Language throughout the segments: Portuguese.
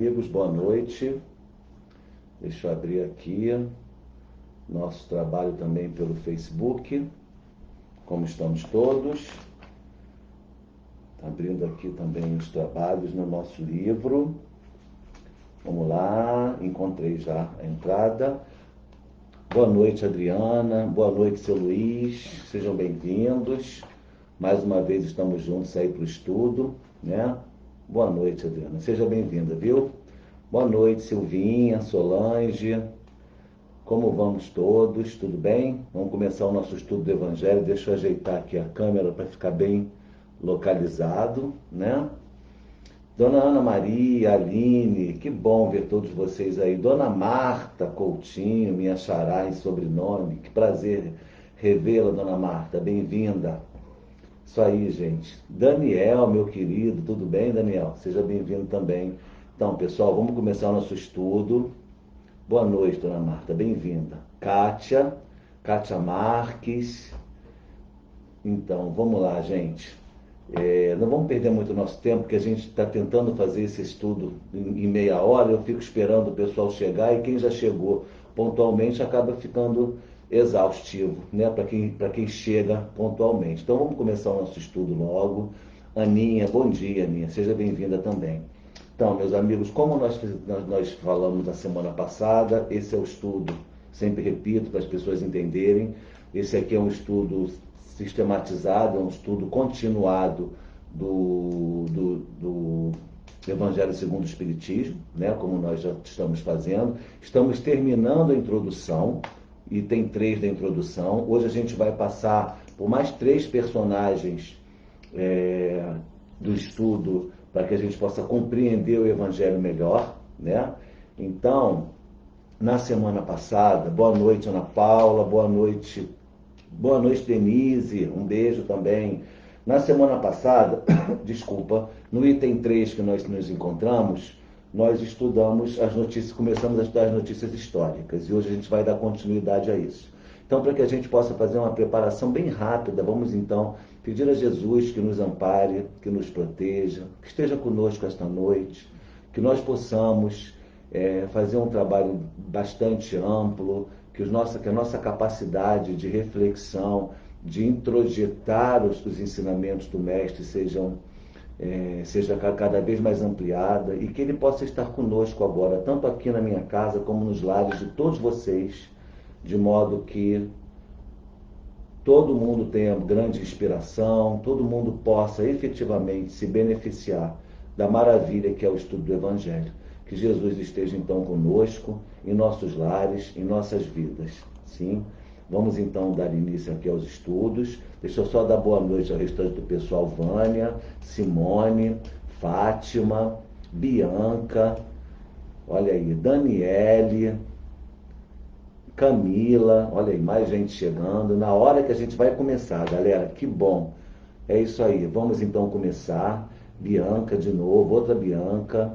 Amigos, boa noite. Deixa eu abrir aqui nosso trabalho também pelo Facebook. Como estamos todos? Abrindo aqui também os trabalhos no nosso livro. Vamos lá, encontrei já a entrada. Boa noite, Adriana. Boa noite, seu Luiz. Sejam bem-vindos. Mais uma vez estamos juntos aí para o estudo, né? Boa noite, Adriana. Seja bem-vinda, viu? Boa noite, Silvinha, Solange. Como vamos todos? Tudo bem? Vamos começar o nosso estudo do Evangelho. Deixa eu ajeitar aqui a câmera para ficar bem localizado, né? Dona Ana Maria, Aline, que bom ver todos vocês aí. Dona Marta Coutinho, minha xará em sobrenome. Que prazer revê-la, Dona Marta. Bem-vinda. Isso aí, gente. Daniel, meu querido, tudo bem, Daniel? Seja bem-vindo também. Então, pessoal, vamos começar o nosso estudo. Boa noite, Dona Marta, bem-vinda. Kátia Marques. Então, vamos lá, gente. Não vamos perder muito nosso tempo, porque a gente está tentando fazer esse estudo em meia hora. Eu fico esperando o pessoal chegar e quem já chegou pontualmente acaba ficando exaustivo, né? Para quem chega pontualmente. Então, vamos começar o nosso estudo logo. Aninha, bom dia, Aninha. Seja bem-vinda também. Então, meus amigos, como nós falamos na semana passada, esse é o estudo, sempre repito, para as pessoas entenderem, esse aqui é um estudo sistematizado, é um estudo continuado do Evangelho segundo o Espiritismo, né, como nós já estamos fazendo. Estamos terminando a introdução, item 3 da introdução. Hoje a gente vai passar por mais 3 personagens do estudo para que a gente possa compreender o Evangelho melhor, né? Então, na semana passada, boa noite, Ana Paula, boa noite, Denise, um beijo também. Na semana passada, desculpa, no item 3 que nós nos encontramos, nós estudamos as notícias, começamos a estudar as notícias históricas, e hoje a gente vai dar continuidade a isso. Então, para que a gente possa fazer uma preparação bem rápida, vamos então pedir a Jesus que nos ampare, que nos proteja, que esteja conosco esta noite, que nós possamos fazer um trabalho bastante amplo, que a nossa capacidade de reflexão, de introjetar os ensinamentos do Mestre seja cada vez mais ampliada e que ele possa estar conosco agora, tanto aqui na minha casa como nos lares de todos vocês, de modo que todo mundo tenha grande inspiração, todo mundo possa efetivamente se beneficiar da maravilha que é o estudo do Evangelho. Que Jesus esteja então conosco, em nossos lares, em nossas vidas. Sim? Vamos então dar início aqui aos estudos. Deixa eu só dar boa noite ao restante do pessoal. Vânia, Simone, Fátima, Bianca, olha aí, Daniele, Camila, olha aí, mais gente chegando. Na hora que a gente vai começar, galera, que bom. É isso aí, vamos então começar. Bianca de novo, outra Bianca.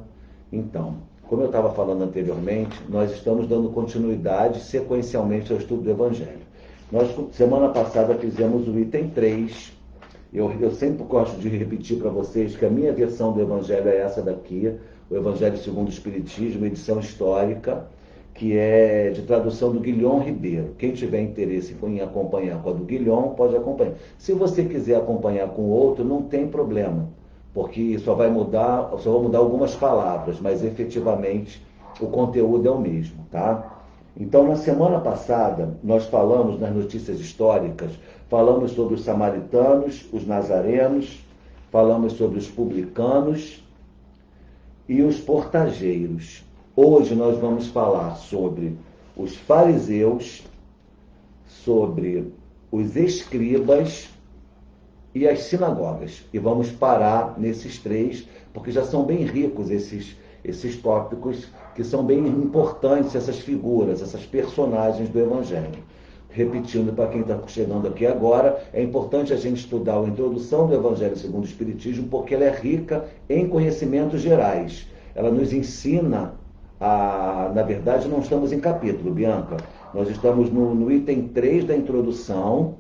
Então, como eu estava falando anteriormente, nós estamos dando continuidade sequencialmente ao estudo do Evangelho. Nós, semana passada, fizemos o item 3. Eu sempre gosto de repetir para vocês que a minha versão do Evangelho é essa daqui, o Evangelho segundo o Espiritismo, edição histórica, que é de tradução do Guilhom Ribeiro. Quem tiver interesse em acompanhar com a do Guilhom, pode acompanhar. Se você quiser acompanhar com outro, não tem problema, porque só vai mudar algumas palavras, mas efetivamente o conteúdo é o mesmo, tá? Então, na semana passada, nós falamos nas notícias históricas, falamos sobre os samaritanos, os nazarenos, falamos sobre os publicanos e os portageiros. Hoje nós vamos falar sobre os fariseus, sobre os escribas e as sinagogas. E vamos parar nesses 3, porque já são bem ricos esses tópicos, que são bem importantes, essas figuras, essas personagens do Evangelho. Repetindo para quem está chegando aqui agora, é importante a gente estudar a introdução do Evangelho segundo o Espiritismo, porque ela é rica em conhecimentos gerais. Ela nos ensina na verdade, não estamos em capítulo, Bianca. Nós estamos no item 3 da introdução,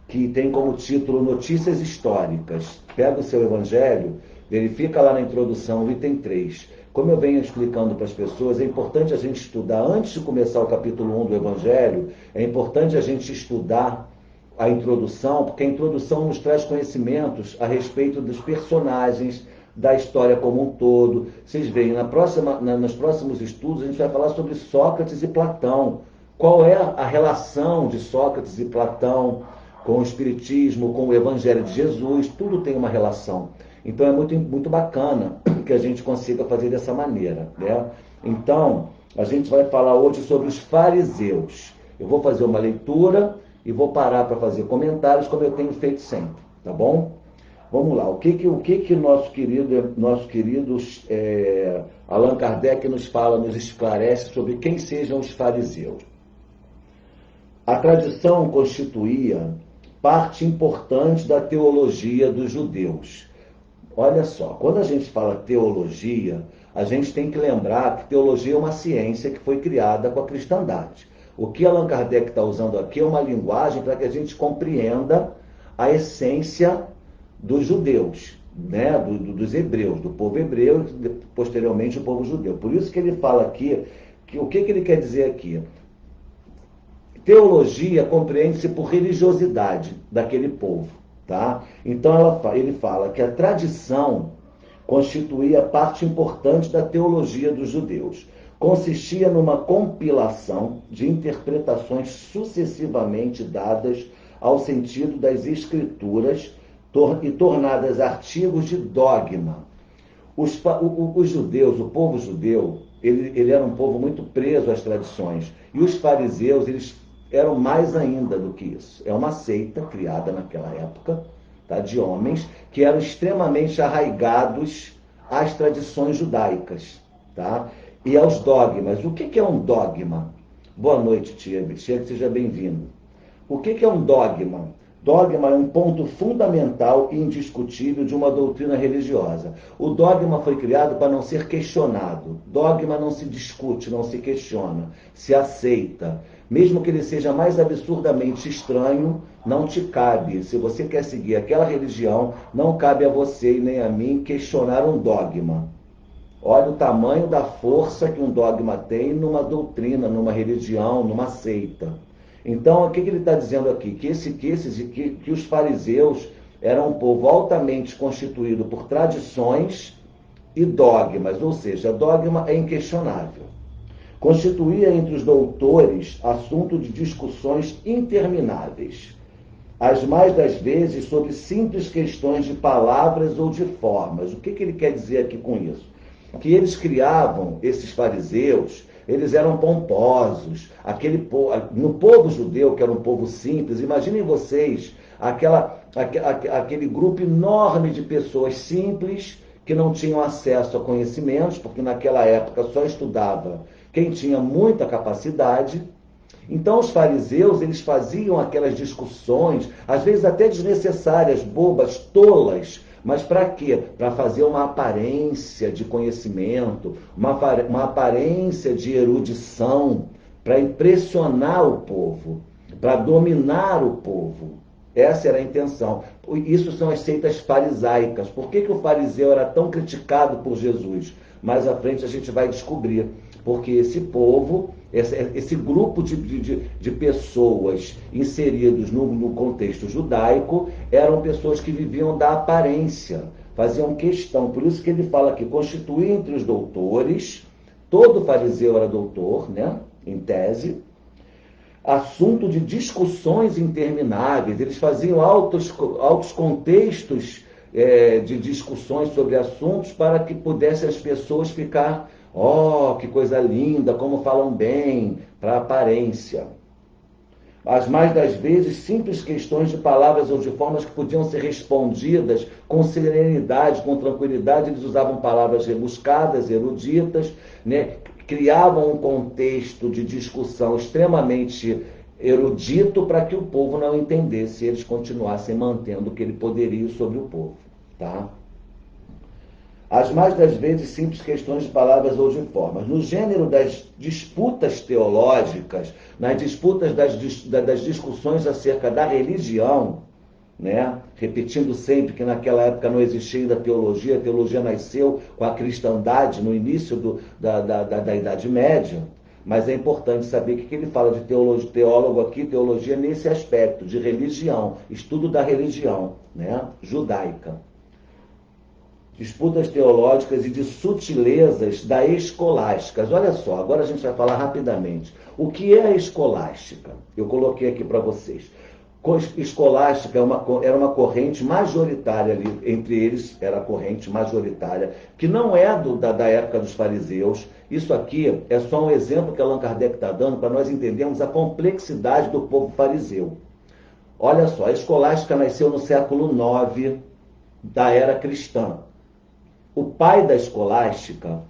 que tem como título Notícias Históricas. Pega o seu Evangelho, verifica lá na introdução, o item 3. como eu venho explicando para as pessoas, é importante a gente estudar, antes de começar o capítulo 1 do Evangelho, é importante a gente estudar a introdução, porque a introdução nos traz conhecimentos a respeito dos personagens, da história como um todo. Vocês veem, nos próximos estudos a gente vai falar sobre Sócrates e Platão. Qual é a relação de Sócrates e Platão com o Espiritismo, com o Evangelho de Jesus? Tudo tem uma relação. Então é muito bacana que a gente consiga fazer dessa maneira, né? Então, a gente vai falar hoje sobre os fariseus. Eu vou fazer uma leitura e vou parar para fazer comentários, como eu tenho feito sempre, tá bom? Vamos lá, o que nosso querido Allan Kardec nos fala, nos esclarece sobre quem sejam os fariseus. A tradição constituía parte importante da teologia dos judeus. Olha só, quando a gente fala teologia, a gente tem que lembrar que teologia é uma ciência que foi criada com a cristandade. O que Allan Kardec está usando aqui é uma linguagem para que a gente compreenda a essência dos judeus, né? dos hebreus, do povo hebreu e posteriormente o povo judeu. Por isso que ele fala aqui, que o que ele quer dizer aqui? Teologia compreende-se por religiosidade daquele povo. Tá? Então ele fala que a tradição constituía parte importante da teologia dos judeus. Consistia numa compilação de interpretações sucessivamente dadas ao sentido das escrituras e tornadas artigos de dogma. Os judeus, o povo judeu, ele era um povo muito preso às tradições. E os fariseus, eles eram mais ainda do que isso. É uma seita criada naquela época, tá, de homens que eram extremamente arraigados às tradições judaicas, tá, e aos dogmas. O que é um dogma? Boa noite, tia, seja bem-vindo. O que é um dogma? Dogma é um ponto fundamental e indiscutível de uma doutrina religiosa. O dogma foi criado para não ser questionado. Dogma não se discute, não se questiona, se aceita. Mesmo que ele seja mais absurdamente estranho, não te cabe. Se você quer seguir aquela religião, não cabe a você e nem a mim questionar um dogma. Olha o tamanho da força que um dogma tem numa doutrina, numa religião, numa seita. Então, o que ele está dizendo aqui? Que os fariseus eram um povo altamente constituído por tradições e dogmas, ou seja, dogma é inquestionável. Constituía entre os doutores assunto de discussões intermináveis, as mais das vezes sobre simples questões de palavras ou de formas. O que ele quer dizer aqui com isso? Que eles criavam, esses fariseus, eles eram pomposos. No povo judeu, que era um povo simples, imaginem vocês aquele grupo enorme de pessoas simples que não tinham acesso a conhecimentos, porque naquela época só estudava quem tinha muita capacidade. Então os fariseus, eles faziam aquelas discussões, às vezes até desnecessárias, bobas, tolas, mas para quê? Para fazer uma aparência de conhecimento, uma aparência de erudição, para impressionar o povo, para dominar o povo. Essa era a intenção. Isso são as seitas farisaicas. Por que o fariseu era tão criticado por Jesus? Mais à frente a gente vai descobrir. Porque esse povo, esse grupo de pessoas inseridos no contexto judaico, eram pessoas que viviam da aparência, faziam questão. Por isso que ele fala que constituía entre os doutores, todo fariseu era doutor, né, em tese, assunto de discussões intermináveis. Eles faziam altos contextos de discussões sobre assuntos para que pudessem as pessoas ficar... Oh, que coisa linda, como falam bem, para aparência. As mais das vezes, simples questões de palavras ou de formas que podiam ser respondidas com serenidade, com tranquilidade. Eles usavam palavras rebuscadas, eruditas, né? Criavam um contexto de discussão extremamente erudito para que o povo não entendesse e eles continuassem mantendo aquele poderio sobre o povo. Tá? As mais das vezes simples questões de palavras ou de formas. No gênero das disputas teológicas, nas disputas das discussões acerca da religião, né? Repetindo sempre que naquela época não existia ainda teologia, a teologia nasceu com a cristandade no início da Idade Média, mas é importante saber o que ele fala de teologia, teólogo aqui, teologia nesse aspecto, de religião, estudo da religião, né? Judaica. Disputas teológicas e de sutilezas da escolástica. Olha só, agora a gente vai falar rapidamente. O que é a escolástica? Eu coloquei aqui para vocês. Escolástica era uma corrente majoritária ali, entre eles era a corrente majoritária, que não é da época dos fariseus. Isso aqui é só um exemplo que Allan Kardec está dando para nós entendermos a complexidade do povo fariseu. Olha só, a escolástica nasceu no século IX da era cristã. O pai da escolástica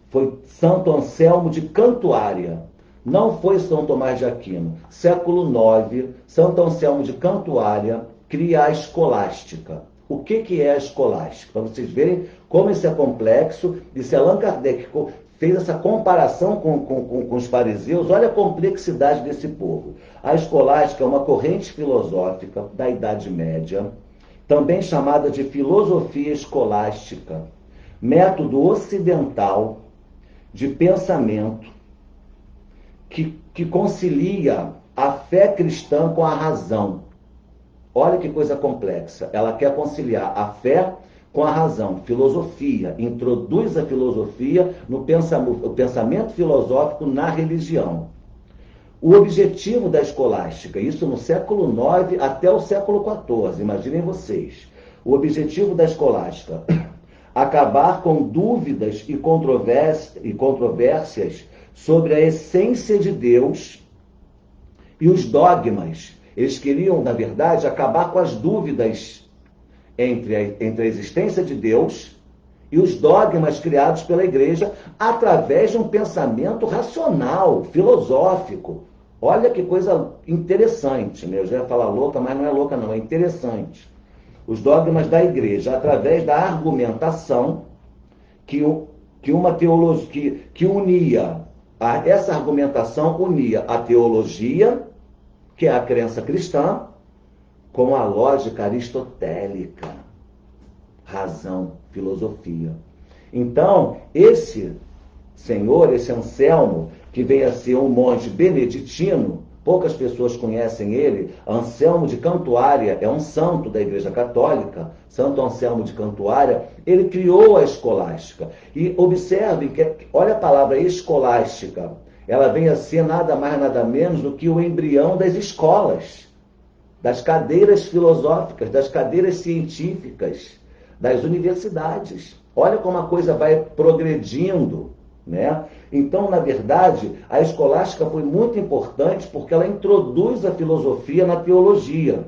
foi Santo Anselmo de Cantuária. Não foi São Tomás de Aquino. Século IX, Santo Anselmo de Cantuária cria a escolástica. O que é a escolástica? Para vocês verem como isso é complexo, e se Allan Kardec fez essa comparação com os fariseus, olha a complexidade desse povo. A escolástica é uma corrente filosófica da Idade Média, também chamada de filosofia escolástica, método ocidental de pensamento que concilia a fé cristã com a razão. Olha que coisa complexa. Ela quer conciliar a fé com a razão. Filosofia. Introduz a filosofia no pensamento filosófico na religião. O objetivo da escolástica, isso no século IX até o século XIV, imaginem vocês. O objetivo da escolástica, acabar com dúvidas e controvérsias sobre a essência de Deus e os dogmas. Eles queriam, na verdade, acabar com as dúvidas entre a existência de Deus e os dogmas criados pela igreja através de um pensamento racional, filosófico. Olha que coisa interessante, né? Eu já ia falar louca, mas não é louca não, é interessante. Os dogmas da igreja, através da argumentação que uma teologia que unia, essa argumentação unia a teologia, que é a crença cristã, com a lógica aristotélica, razão, filosofia. Então, esse senhor, esse Anselmo, que veio a ser um monge beneditino, poucas pessoas conhecem ele, Anselmo de Cantuária, é um santo da Igreja Católica, Santo Anselmo de Cantuária, ele criou a escolástica. E observem que, olha a palavra escolástica, ela vem a ser nada mais, nada menos do que o embrião das escolas, das cadeiras filosóficas, das cadeiras científicas, das universidades. Olha como a coisa vai progredindo, né? Então, na verdade, a escolástica foi muito importante porque ela introduz a filosofia na teologia.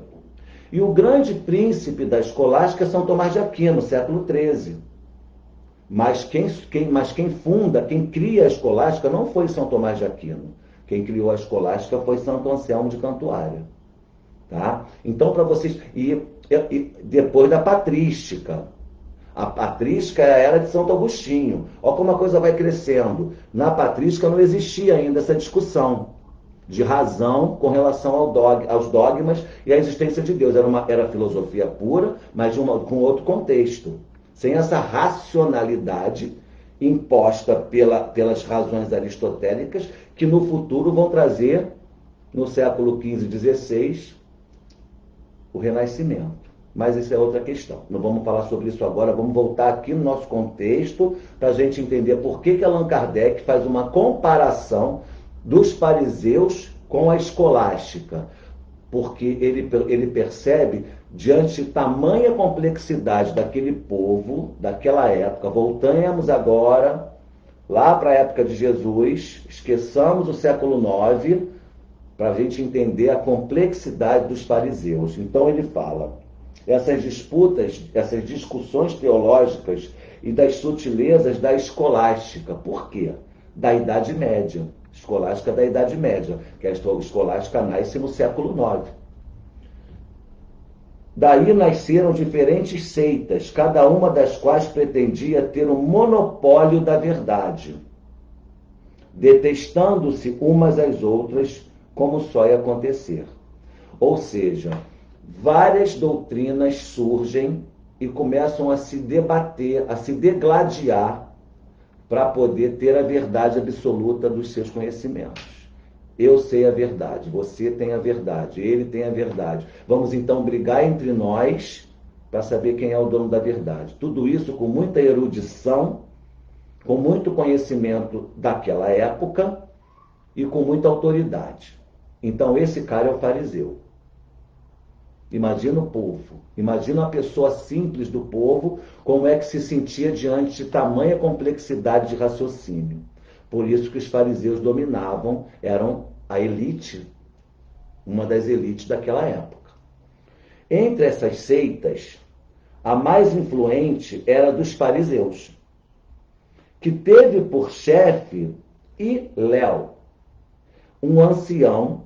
E o grande príncipe da escolástica é São Tomás de Aquino, século XIII. Mas quem funda, quem cria a escolástica não foi São Tomás de Aquino. Quem criou a escolástica foi Santo Anselmo de Cantuária. Tá? Então, para vocês... E depois da patrística. A patrística é a era de Santo Agostinho. Olha como a coisa vai crescendo. Na patrística não existia ainda essa discussão de razão com relação aos dogmas e à existência de Deus. Era filosofia pura, mas com outro contexto. Sem essa racionalidade imposta pelas razões aristotélicas, que no futuro vão trazer, no século XV e XVI, o Renascimento. Mas isso é outra questão. Não vamos falar sobre isso agora, vamos voltar aqui no nosso contexto para a gente entender por que Allan Kardec faz uma comparação dos fariseus com a escolástica. Porque ele percebe, diante de tamanha complexidade daquele povo, daquela época, voltamos agora lá para a época de Jesus, esqueçamos o século IX, para a gente entender a complexidade dos fariseus. Então ele fala, essas disputas, essas discussões teológicas e das sutilezas da escolástica. Por quê? Da Idade Média. Escolástica da Idade Média, que a escolástica nasce no século IX. Daí nasceram diferentes seitas, cada uma das quais pretendia ter um monopólio da verdade, detestando-se umas às outras, como só ia acontecer. Ou seja, várias doutrinas surgem e começam a se debater, a se degladiar para poder ter a verdade absoluta dos seus conhecimentos. Eu sei a verdade, você tem a verdade, ele tem a verdade. Vamos então brigar entre nós para saber quem é o dono da verdade. Tudo isso com muita erudição, com muito conhecimento daquela época e com muita autoridade. Então esse cara é o fariseu. Imagina o povo, imagina a pessoa simples do povo, como é que se sentia diante de tamanha complexidade de raciocínio. Por isso que os fariseus dominavam, eram a elite, uma das elites daquela época. Entre essas seitas, a mais influente era a dos fariseus, que teve por chefe Hilel, um ancião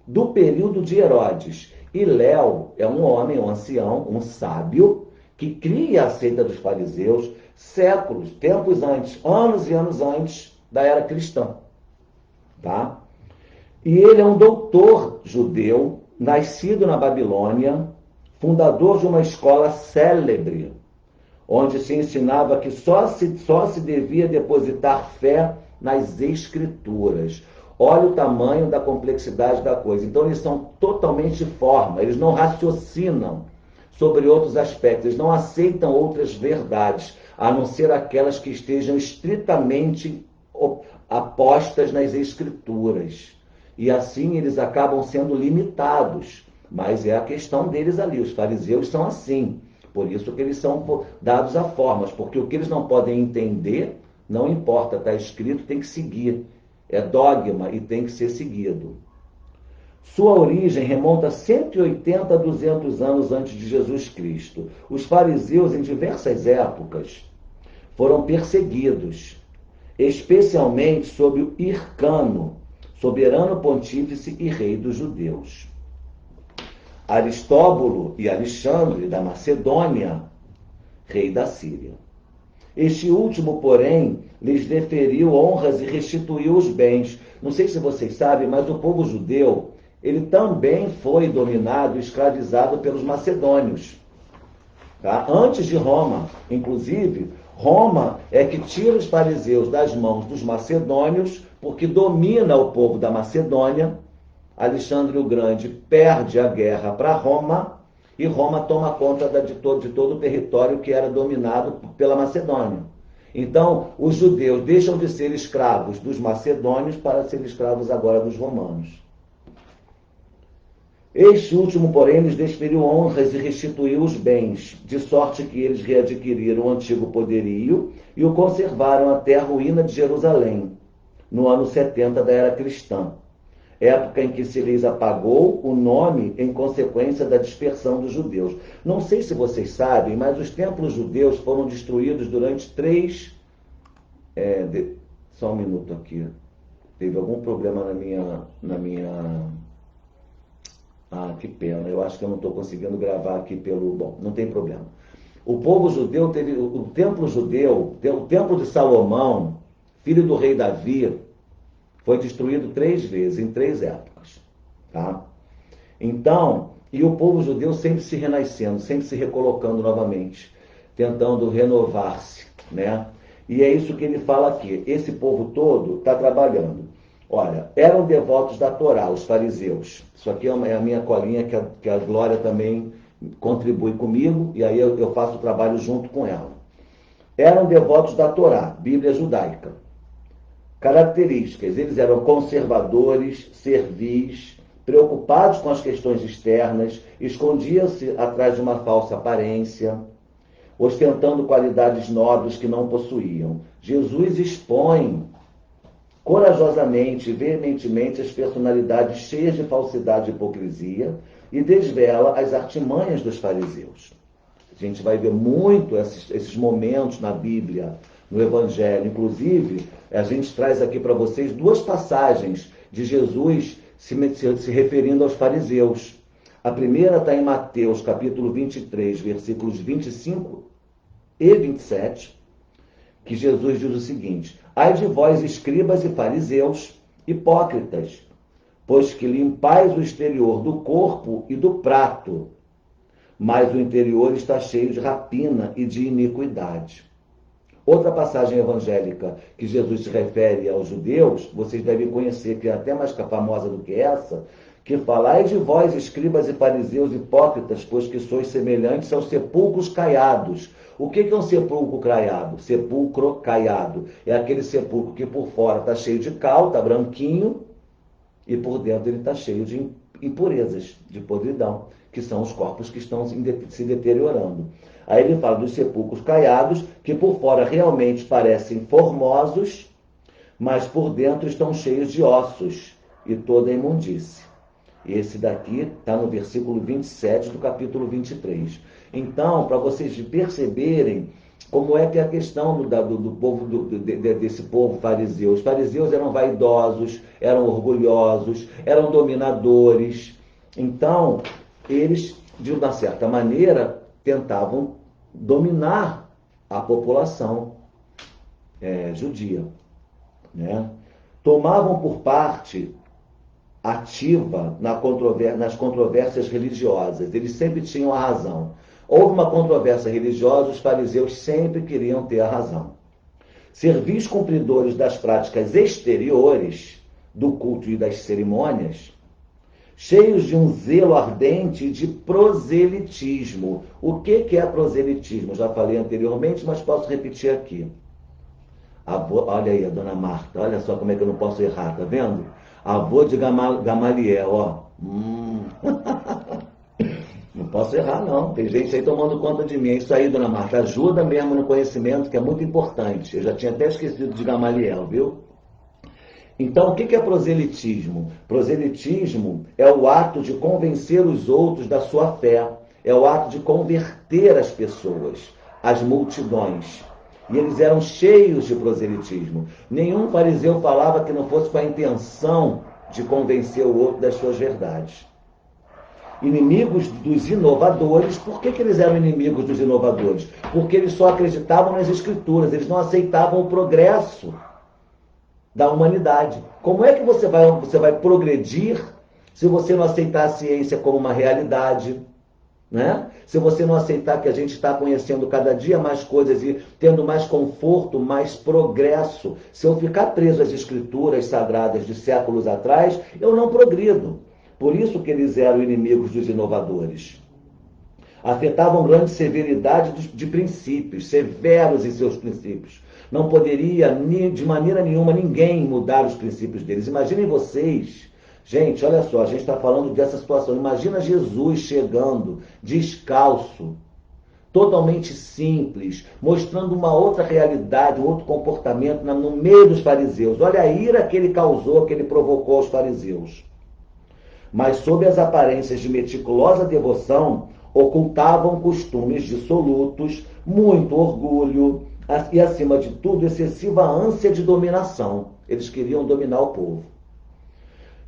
do período de Herodes. Hilel é um homem, um ancião, um sábio, que cria a seita dos fariseus séculos, tempos antes, anos e anos antes da era cristã. Tá? E ele é um doutor judeu, nascido na Babilônia, fundador de uma escola célebre, onde se ensinava que só se devia depositar fé nas escrituras. Olha o tamanho da complexidade da coisa. Então eles são totalmente forma, eles não raciocinam sobre outros aspectos, eles não aceitam outras verdades, a não ser aquelas que estejam estritamente apostas nas escrituras. E assim eles acabam sendo limitados. Mas é a questão deles ali, os fariseus são assim. Por isso que eles são dados a formas, porque o que eles não podem entender, não importa, está escrito, tem que seguir. É dogma e tem que ser seguido. Sua origem remonta a 180 a 200 anos antes de Jesus Cristo. Os fariseus, em diversas épocas, foram perseguidos, especialmente sob o Hircano, soberano pontífice e rei dos judeus. Aristóbulo e Alexandre da Macedônia, rei da Síria. Este último, porém, lhes deferiu honras e restituiu os bens. Não sei se vocês sabem, mas o povo judeu, ele também foi dominado e escravizado pelos macedônios. Tá? Antes de Roma. Inclusive, Roma é que tira os fariseus das mãos dos macedônios, porque domina o povo da Macedônia. Alexandre o Grande perde a guerra para Roma e Roma toma conta de todo o território que era dominado pela Macedônia. Então, os judeus deixam de ser escravos dos macedônios para ser escravos agora dos romanos. Este último, porém, lhes desferiu honras e restituiu os bens, de sorte que eles readquiriram o antigo poderio e o conservaram até a ruína de Jerusalém, no ano 70 da era cristã, época em que se lhes apagou o nome em consequência da dispersão dos judeus. Não sei se vocês sabem, mas os templos judeus foram destruídos durante só um minuto aqui. Teve algum problema na minha... Ah, que pena. Eu acho que eu não estou conseguindo gravar aqui pelo... Bom, não tem problema. O povo judeu teve... O templo judeu, o templo de Salomão, filho do rei Davi, foi destruído 3 vezes, em 3 épocas. Tá? Então, e o povo judeu sempre se renascendo, sempre se recolocando novamente, tentando renovar-se. Né? E é isso que ele fala aqui. Esse povo todo está trabalhando. Olha, eram devotos da Torá, os fariseus. Isso aqui é a minha colinha que a Glória também contribui comigo, e aí eu faço o trabalho junto com ela. Eram devotos da Torá, Bíblia judaica. Características: eles eram conservadores, servis, preocupados com as questões externas, escondiam-se atrás de uma falsa aparência, ostentando qualidades nobres que não possuíam. Jesus expõe corajosamente e veementemente as personalidades cheias de falsidade e hipocrisia e desvela as artimanhas dos fariseus. A gente vai ver muito esses momentos na Bíblia, no Evangelho. Inclusive, a gente traz aqui para vocês 2 passagens de Jesus se referindo aos fariseus. A primeira está em Mateus, capítulo 23, versículos 25 e 27, que Jesus diz o seguinte: ai de vós, escribas e fariseus, hipócritas, pois que limpais o exterior do corpo e do prato, mas o interior está cheio de rapina e de iniquidade. Outra passagem evangélica que Jesus se refere aos judeus, vocês devem conhecer, que é até mais famosa do que essa, que fala: ai de vós, escribas e fariseus hipócritas, pois que sois semelhantes aos sepulcros caiados. O que é um sepulcro caiado? Sepulcro caiado é aquele sepulcro que por fora está cheio de cal, está branquinho, e por dentro ele está cheio de impurezas, de podridão, que são os corpos que estão se deteriorando. Aí ele fala dos sepulcros caiados, que por fora realmente parecem formosos, mas por dentro estão cheios de ossos e toda imundície. Esse daqui está no versículo 27 do capítulo 23. Então, para vocês perceberem como é que é a questão do povo, desse povo fariseu. Os fariseus eram vaidosos, eram orgulhosos, eram dominadores. Então, eles, de uma certa maneira, tentavam dominar a população judia, né? Tomavam por parte ativa nas controvérsias religiosas. Eles sempre tinham a razão. Houve uma controvérsia religiosa, os fariseus sempre queriam ter a razão. Servis cumpridores das práticas exteriores do culto e das cerimônias, cheios de um zelo ardente e de proselitismo. O que é proselitismo? Já falei anteriormente, mas posso repetir aqui. Olha aí a dona Marta, olha só como é que eu não posso errar, tá vendo? Avô de Gamaliel, ó. Não posso errar, não. Tem gente aí tomando conta de mim. É isso aí, dona Marta. Ajuda mesmo no conhecimento, que é muito importante. Eu já tinha até esquecido de Gamaliel, viu? Então, o que é proselitismo? Proselitismo é o ato de convencer os outros da sua fé. É o ato de converter as pessoas, as multidões. E eles eram cheios de proselitismo. Nenhum fariseu falava que não fosse com a intenção de convencer o outro das suas verdades. Inimigos dos inovadores. Por que eles eram inimigos dos inovadores? Porque eles só acreditavam nas escrituras, eles não aceitavam o progresso da humanidade. Como é que você vai progredir se você não aceitar a ciência como uma realidade? Né? Se você não aceitar que a gente está conhecendo cada dia mais coisas e tendo mais conforto, mais progresso, se eu ficar preso às escrituras sagradas de séculos atrás, eu não progrido. Por isso que eles eram inimigos dos inovadores. Afetavam grande severidade de princípios, severos em seus princípios. Não poderia, de maneira nenhuma, ninguém mudar os princípios deles. Imaginem vocês. Gente, olha só, a gente está falando dessa situação. Imagina Jesus chegando descalço, totalmente simples, mostrando uma outra realidade, um outro comportamento no meio dos fariseus. Olha a ira que ele causou, que ele provocou aos fariseus. Mas sob as aparências de meticulosa devoção, ocultavam costumes dissolutos, muito orgulho e, acima de tudo, excessiva ânsia de dominação. Eles queriam dominar o povo.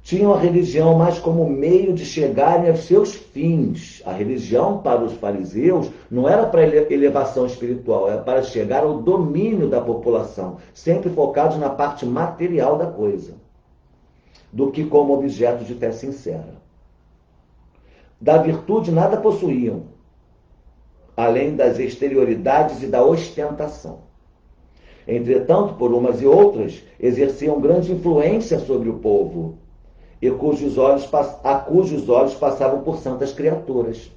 Tinham a religião mais como meio de chegarem aos seus fins. A religião para os fariseus não era para elevação espiritual, era para chegar ao domínio da população, sempre focados na parte material da coisa, do que como objeto de fé sincera. Da virtude nada possuíam, além das exterioridades e da ostentação. Entretanto, por umas e outras, exerciam grande influência sobre o povo, e a cujos olhos passavam por santas criaturas.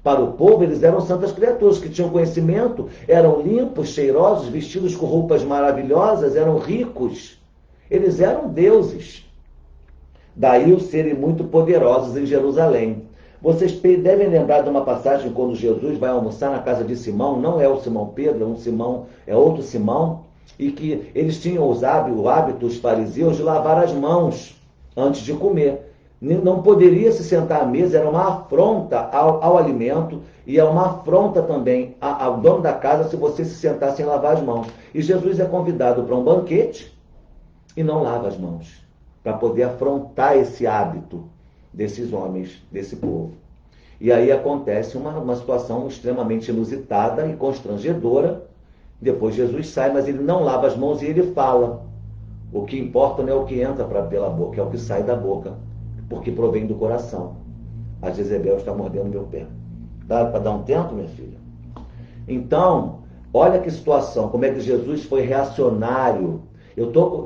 Para o povo, eles eram santas criaturas que tinham conhecimento, eram limpos, cheirosos, vestidos com roupas maravilhosas, eram ricos. Eles eram deuses. Daí o serem muito poderosos em Jerusalém. Vocês devem lembrar de uma passagem quando Jesus vai almoçar na casa de Simão, não é o Simão Pedro, é outro Simão, e que eles tinham o hábito, os fariseus, de lavar as mãos antes de comer. Não poderia se sentar à mesa, era uma afronta ao alimento e é uma afronta também ao dono da casa se você se sentar sem lavar as mãos. E Jesus é convidado para um banquete e não lava as mãos, para poder afrontar esse hábito desses homens, desse povo. E aí acontece uma situação extremamente inusitada e constrangedora. Depois Jesus sai, mas ele não lava as mãos e ele fala. O que importa não é o que entra pela boca, é o que sai da boca. porque provém do coração. A Jezebel está mordendo meu pé. Dá para dar um tempo, minha filha? Então, olha que situação, como é que Jesus foi reacionário.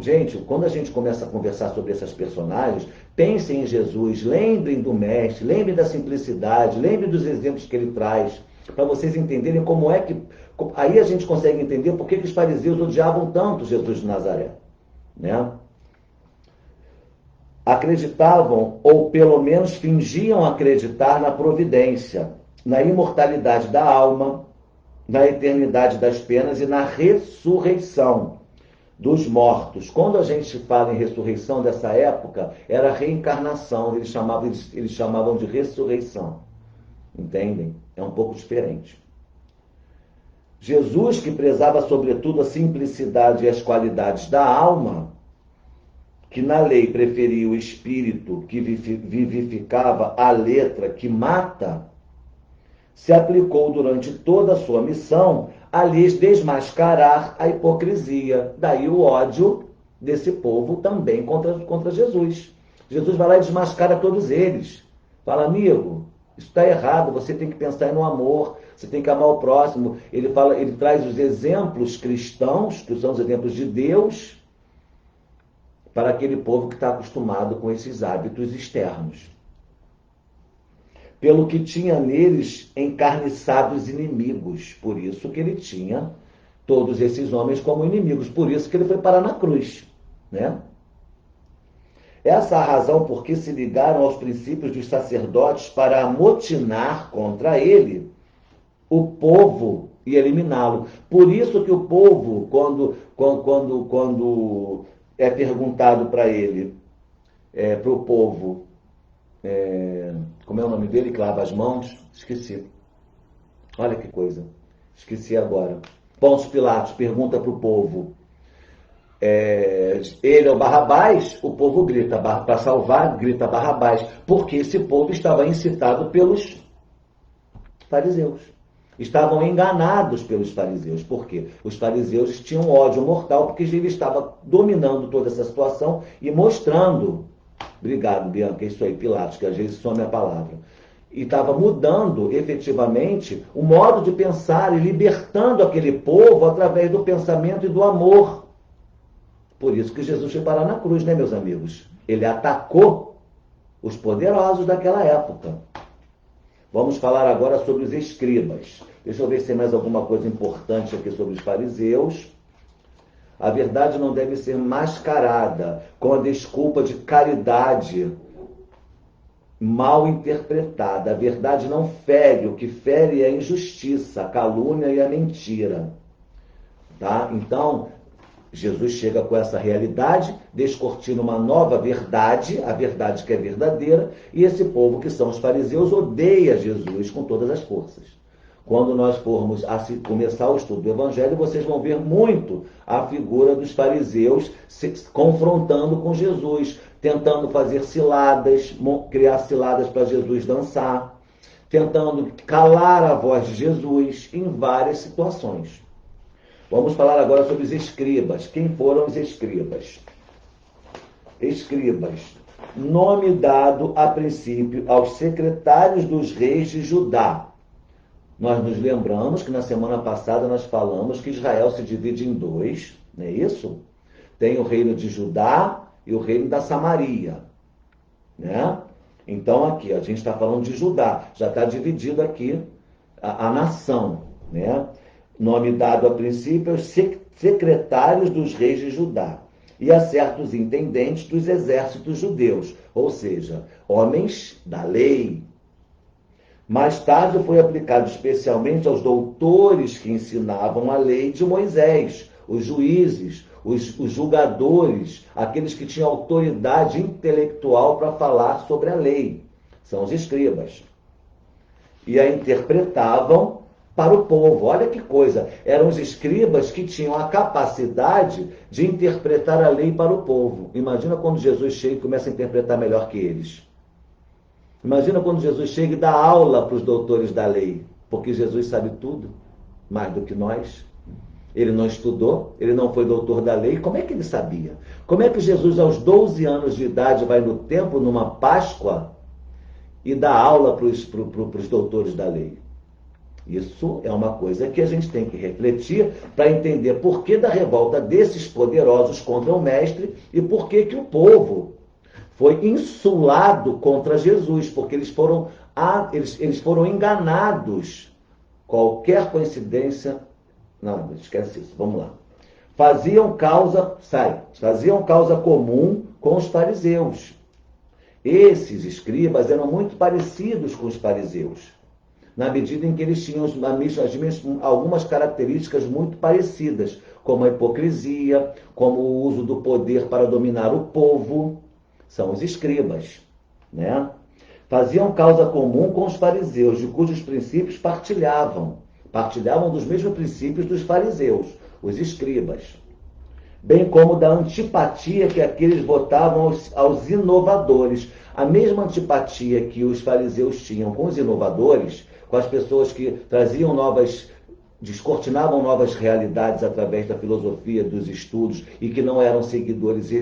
Gente, quando a gente começa a conversar sobre essas personagens, pensem em Jesus, lembrem do Mestre, lembrem da simplicidade, lembrem dos exemplos que ele traz, para vocês entenderem como é que... Aí a gente consegue entender por que os fariseus odiavam tanto Jesus de Nazaré, né? Acreditavam, ou pelo menos fingiam acreditar na providência, na imortalidade da alma, na eternidade das penas e na ressurreição dos mortos. Quando a gente fala em ressurreição dessa época, era reencarnação, eles chamavam de ressurreição. Entendem? É um pouco diferente. Jesus, que prezava sobretudo a simplicidade e as qualidades da alma, que na lei preferia o espírito que vivificava a letra que mata, se aplicou durante toda a sua missão a lhes desmascarar a hipocrisia. Daí o ódio desse povo também contra Jesus. Jesus vai lá e desmascara todos eles. Fala, amigo, isso está errado, você tem que pensar no amor, você tem que amar o próximo. Ele traz os exemplos cristãos, que são os exemplos de Deus, para aquele povo que está acostumado com esses hábitos externos. Pelo que tinha neles encarniçados inimigos. Por isso que ele tinha todos esses homens como inimigos. Por isso que ele foi parar na cruz, né? Essa é a razão por que se ligaram aos princípios dos sacerdotes para amotinar contra ele o povo e eliminá-lo. Por isso que o povo, quando é perguntado para ele, para o povo, como é o nome dele, que lava as mãos? Esqueci. Olha que coisa. Esqueci agora. Pôncio Pilatos pergunta para o povo. Ele é o Barrabás, o povo grita, para salvar, grita Barrabás, porque esse povo estava incitado pelos fariseus. Estavam enganados pelos fariseus. Por quê? Os fariseus tinham ódio mortal, porque ele estava dominando toda essa situação e mostrando... Obrigado, Bianca, é isso aí, Pilatos, que às vezes some a palavra. E estava mudando, efetivamente, o modo de pensar e libertando aquele povo através do pensamento e do amor. Por isso que Jesus foi parar na cruz, né, meus amigos? Ele atacou os poderosos daquela época. Vamos falar agora sobre os escribas. Deixa eu ver se tem mais alguma coisa importante aqui sobre os fariseus. A verdade não deve ser mascarada com a desculpa de caridade mal interpretada. A verdade não fere, o que fere é a injustiça, a calúnia e a mentira. Tá? Então, Jesus chega com essa realidade, descortina uma nova verdade, a verdade que é verdadeira, e esse povo, que são os fariseus, odeia Jesus com todas as forças. Quando nós formos começar o estudo do Evangelho, vocês vão ver muito a figura dos fariseus se confrontando com Jesus, tentando fazer ciladas, criar ciladas para Jesus dançar, tentando calar a voz de Jesus em várias situações. Vamos falar agora sobre os escribas. Quem foram os escribas? Escribas, nome dado a princípio aos secretários dos reis de Judá. Nós nos lembramos que na semana passada nós falamos que Israel se divide em dois, não é isso? Tem o reino de Judá e o reino da Samaria, né? Então aqui, a gente está falando de Judá, já está dividido aqui a nação, né? Nome dado a princípio aos secretários dos reis de Judá e a certos intendentes dos exércitos judeus, ou seja, homens da lei. Mais tarde foi aplicado especialmente aos doutores que ensinavam a lei de Moisés, os juízes, os julgadores, aqueles que tinham autoridade intelectual para falar sobre a lei. São os escribas. E a interpretavam para o povo. Olha que coisa. Eram os escribas que tinham a capacidade de interpretar a lei para o povo. Imagina quando Jesus chega e começa a interpretar melhor que eles. Imagina quando Jesus chega e dá aula para os doutores da lei, porque Jesus sabe tudo, mais do que nós. Ele não estudou, ele não foi doutor da lei, como é que ele sabia? Como é que Jesus, aos 12 anos de idade, vai no templo, numa Páscoa, e dá aula para os doutores da lei? Isso é uma coisa que a gente tem que refletir para entender por que da revolta desses poderosos contra o mestre e por que o povo foi insulado contra Jesus, porque eles foram enganados. Qualquer coincidência... Não, esquece isso, vamos lá. Faziam causa comum com os fariseus. Esses escribas eram muito parecidos com os fariseus, na medida em que eles tinham algumas características muito parecidas, como a hipocrisia, como o uso do poder para dominar o povo. São os escribas, né? Faziam causa comum com os fariseus, de cujos princípios partilhavam dos mesmos princípios dos fariseus, os escribas, bem como da antipatia que aqueles votavam aos inovadores. A mesma antipatia que os fariseus tinham com os inovadores, com as pessoas que traziam descortinavam novas realidades através da filosofia, dos estudos, e que não eram seguidores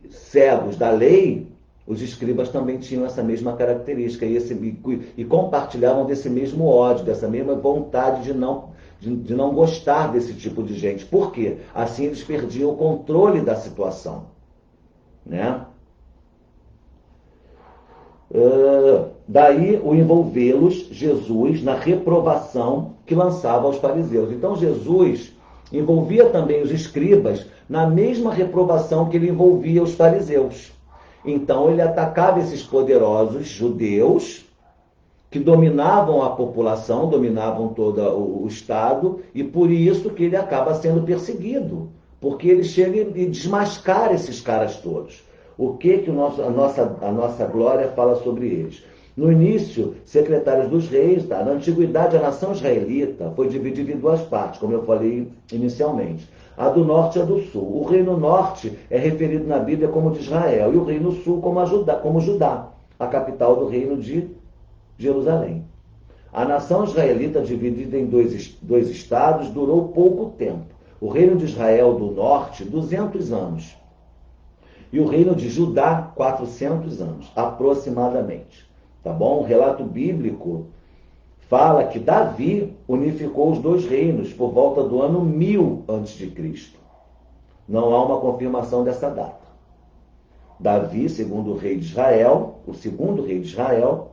cegos da lei, os escribas também tinham essa mesma característica e compartilhavam desse mesmo ódio, dessa mesma vontade de não gostar desse tipo de gente. Por quê? Assim eles perdiam o controle da situação, né? Daí o envolvê-los, Jesus, na reprovação que lançava aos fariseus. Então Jesus envolvia também os escribas na mesma reprovação que ele envolvia os fariseus. Então ele atacava esses poderosos judeus que dominavam a população, dominavam todo o Estado, e por isso que ele acaba sendo perseguido, porque ele chega e desmascara esses caras todos. O que a nossa glória fala sobre eles? No início, secretários dos reis, tá? Na antiguidade, a nação israelita foi dividida em duas partes, como eu falei inicialmente. A do norte e a do sul. O reino norte é referido na Bíblia como de Israel, e o reino sul como Judá, a capital do reino de Jerusalém. A nação israelita, dividida em dois estados, durou pouco tempo. O reino de Israel do norte, 200 anos. E o reino de Judá, 400 anos, aproximadamente. Tá bom? O relato bíblico fala que Davi unificou os dois reinos por volta do ano 1000 a.C. Não há uma confirmação dessa data. Davi, segundo o rei de Israel, o segundo rei de Israel,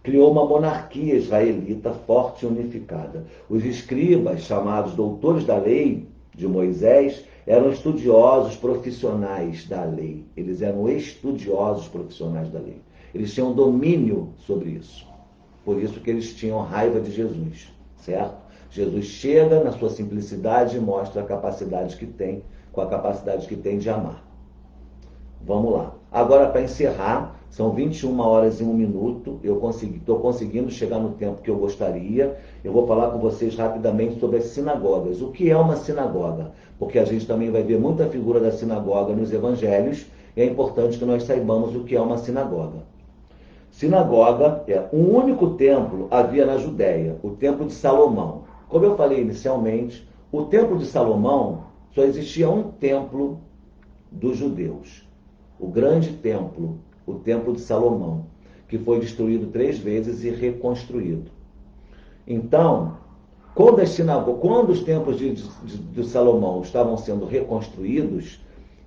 criou uma monarquia israelita forte e unificada. Os escribas, chamados doutores da lei de Moisés, eram estudiosos profissionais da lei. Eles eram estudiosos profissionais da lei. Eles tinham domínio sobre isso. Por isso que eles tinham raiva de Jesus, certo? Jesus chega na sua simplicidade e mostra a capacidade que tem, com a capacidade que tem de amar. Vamos lá. Agora, para encerrar, são 21 horas e 1 minuto. Eu estou conseguindo chegar no tempo que eu gostaria. Eu vou falar com vocês rapidamente sobre as sinagogas. O que é uma sinagoga? Porque a gente também vai ver muita figura da sinagoga nos evangelhos, e é importante que nós saibamos o que é uma sinagoga. Sinagoga é um único templo havia na Judéia, o templo de Salomão. Como eu falei inicialmente, o templo de Salomão, só existia um templo dos judeus. O grande templo, o templo de Salomão, que foi destruído 3 vezes e reconstruído. Então, quando os templos de Salomão estavam sendo reconstruídos,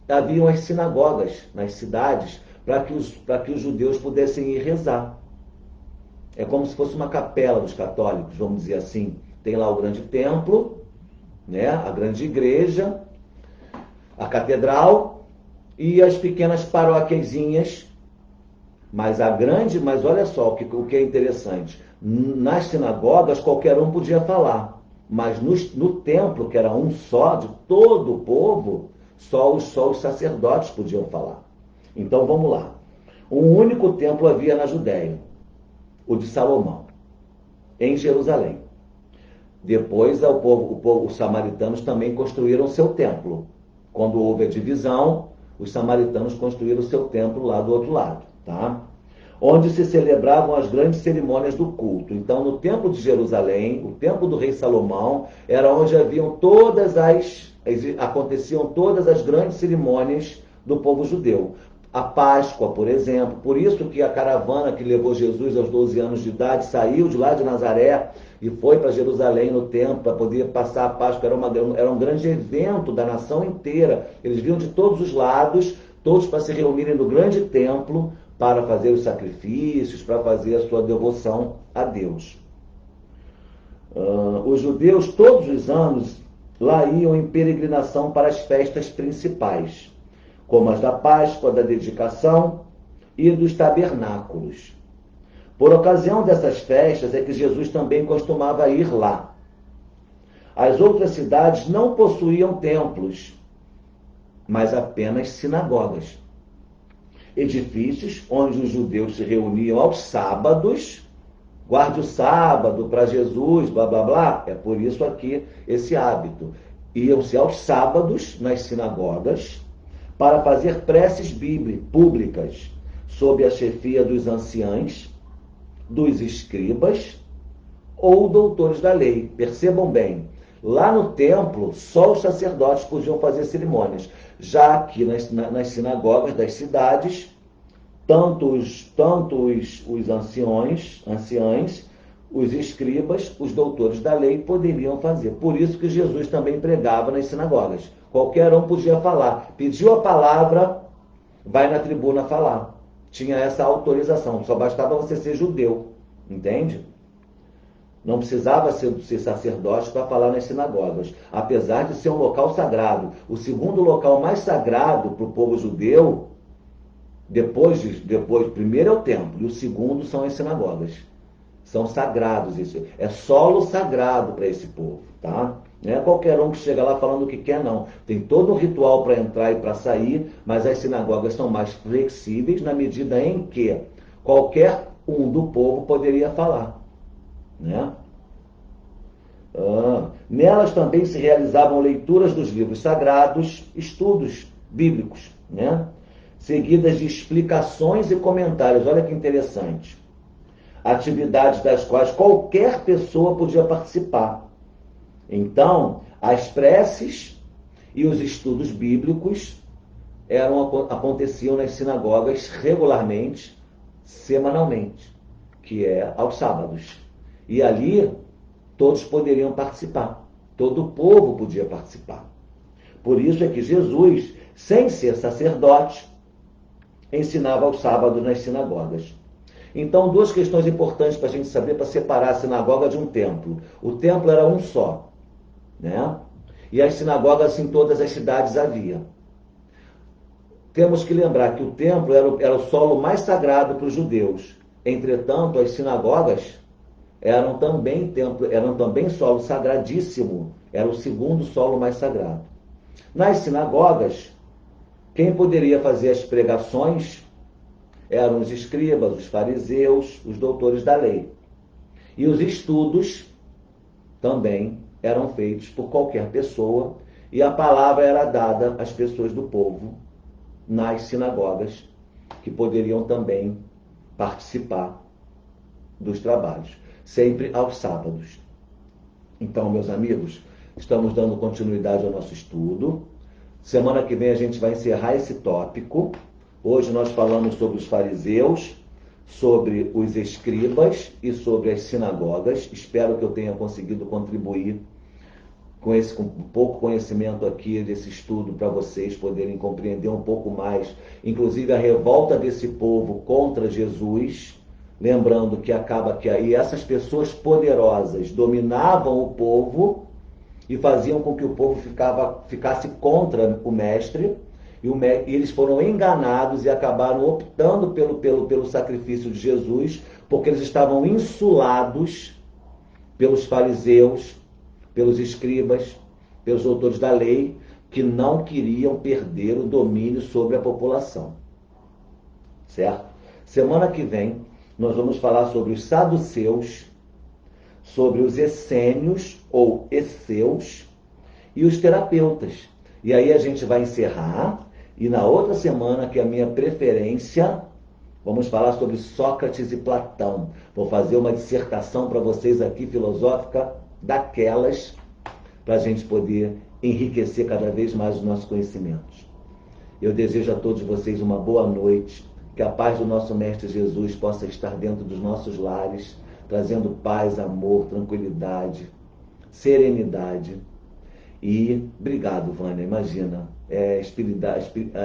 haviam as sinagogas nas cidades para que os judeus pudessem ir rezar. É como se fosse uma capela dos católicos, vamos dizer assim. Tem lá o grande templo, né, a grande igreja, a catedral e as pequenas paróquiazinhas. Mas olha só o que é interessante. Nas sinagogas qualquer um podia falar, mas no templo, que era um só, de todo o povo, só os sacerdotes podiam falar. Então vamos lá. Um único templo havia na Judéia, o de Salomão, em Jerusalém. Depois os samaritanos também construíram seu templo. Quando houve a divisão, os samaritanos construíram seu templo lá do outro lado. Tá? onde se celebravam as grandes cerimônias do culto. Então, no Templo de Jerusalém, o Templo do rei Salomão, era onde aconteciam todas as grandes cerimônias do povo judeu. A Páscoa, por exemplo, por isso que a caravana que levou Jesus aos 12 anos de idade saiu de lá de Nazaré e foi para Jerusalém no templo para poder passar a Páscoa. Era um grande evento da nação inteira. Eles vinham de todos os lados, todos para se reunirem no grande templo para fazer os sacrifícios, para fazer a sua devoção a Deus. Os judeus, todos os anos, lá iam em peregrinação para as festas principais, como as da Páscoa, da dedicação e dos tabernáculos. Por ocasião dessas festas é que Jesus também costumava ir lá. As outras cidades não possuíam templos, mas apenas sinagogas. Edifícios onde os judeus se reuniam aos sábados. Guarde o sábado para Jesus, blá blá blá. É por isso aqui esse hábito. Iam-se aos sábados nas sinagogas para fazer preces públicas sob a chefia dos anciãos, dos escribas ou doutores da lei. Percebam bem, lá no templo só os sacerdotes podiam fazer cerimônias, já que nas sinagogas das cidades, tanto os anciãos, os escribas, os doutores da lei poderiam fazer. Por isso que Jesus também pregava nas sinagogas. Qualquer um podia falar. Pediu a palavra, vai na tribuna falar. Tinha essa autorização. Só bastava você ser judeu. Entende? Não precisava ser sacerdote para falar nas sinagogas. Apesar de ser um local sagrado. O segundo local mais sagrado para o povo judeu, primeiro é o templo. E o segundo são as sinagogas. São sagrados isso. É solo sagrado para esse povo, tá? Não é qualquer um que chega lá falando o que quer, não. Tem todo um ritual para entrar e para sair, mas as sinagogas são mais flexíveis na medida em que qualquer um do povo poderia falar, né? Nelas também se realizavam leituras dos livros sagrados, estudos bíblicos, né? Seguidas de explicações e comentários. Olha que interessante. Atividades das quais qualquer pessoa podia participar. Então, as preces e os estudos bíblicos aconteciam nas sinagogas regularmente, semanalmente, que é aos sábados. E ali todos poderiam participar, todo o povo podia participar. Por isso é que Jesus, sem ser sacerdote, ensinava aos sábados nas sinagogas. Então, duas questões importantes para a gente saber, para separar a sinagoga de um templo. O templo era um só, né? E as sinagogas em todas as cidades havia. Temos que lembrar que o templo era o solo mais sagrado para os judeus. Entretanto, as sinagogas eram também solo sagradíssimo. Era o segundo solo mais sagrado. Nas sinagogas, quem poderia fazer as pregações eram os escribas, os fariseus, os doutores da lei. E os estudos também eram feitos por qualquer pessoa, e a palavra era dada às pessoas do povo nas sinagogas, que poderiam também participar dos trabalhos, sempre aos sábados. Então, meus amigos, estamos dando continuidade ao nosso estudo. Semana que vem a gente vai encerrar esse tópico. Hoje nós falamos sobre os fariseus, sobre os escribas e sobre as sinagogas. Espero que eu tenha conseguido contribuir com pouco conhecimento aqui desse estudo para vocês poderem compreender um pouco mais, inclusive a revolta desse povo contra Jesus. Lembrando que acaba que aí essas pessoas poderosas dominavam o povo e faziam com que o povo ficasse contra o mestre. E eles foram enganados e acabaram optando pelo sacrifício de Jesus, porque eles estavam insulados pelos fariseus, pelos escribas, pelos doutores da lei, que não queriam perder o domínio sobre a população. Certo? Semana que vem, nós vamos falar sobre os saduceus, sobre os essênios ou esseus e os terapeutas. E aí a gente vai encerrar. E na outra semana, que é a minha preferência, Vamos falar sobre Sócrates e Platão. Vou fazer uma dissertação para vocês aqui, filosófica, daquelas, para a gente poder enriquecer cada vez mais os nossos conhecimentos. Eu desejo a todos vocês uma boa noite, que a paz do nosso Mestre Jesus possa estar dentro dos nossos lares, trazendo paz, amor, tranquilidade, serenidade. E obrigado, Vânia, imagina,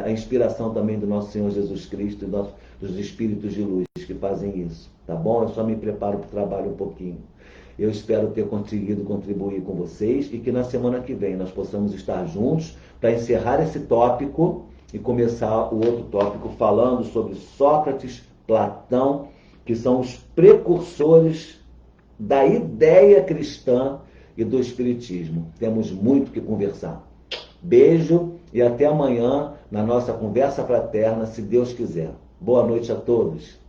a inspiração também do nosso Senhor Jesus Cristo e dos Espíritos de Luz que fazem isso, tá bom? Eu só me preparo para o trabalho um pouquinho. Eu espero ter conseguido contribuir com vocês e que na semana que vem nós possamos estar juntos para encerrar esse tópico e começar o outro tópico falando sobre Sócrates, Platão, que são os precursores da ideia cristã e do Espiritismo. Temos muito que conversar. Beijo e até amanhã na nossa conversa fraterna, se Deus quiser. Boa noite a todos.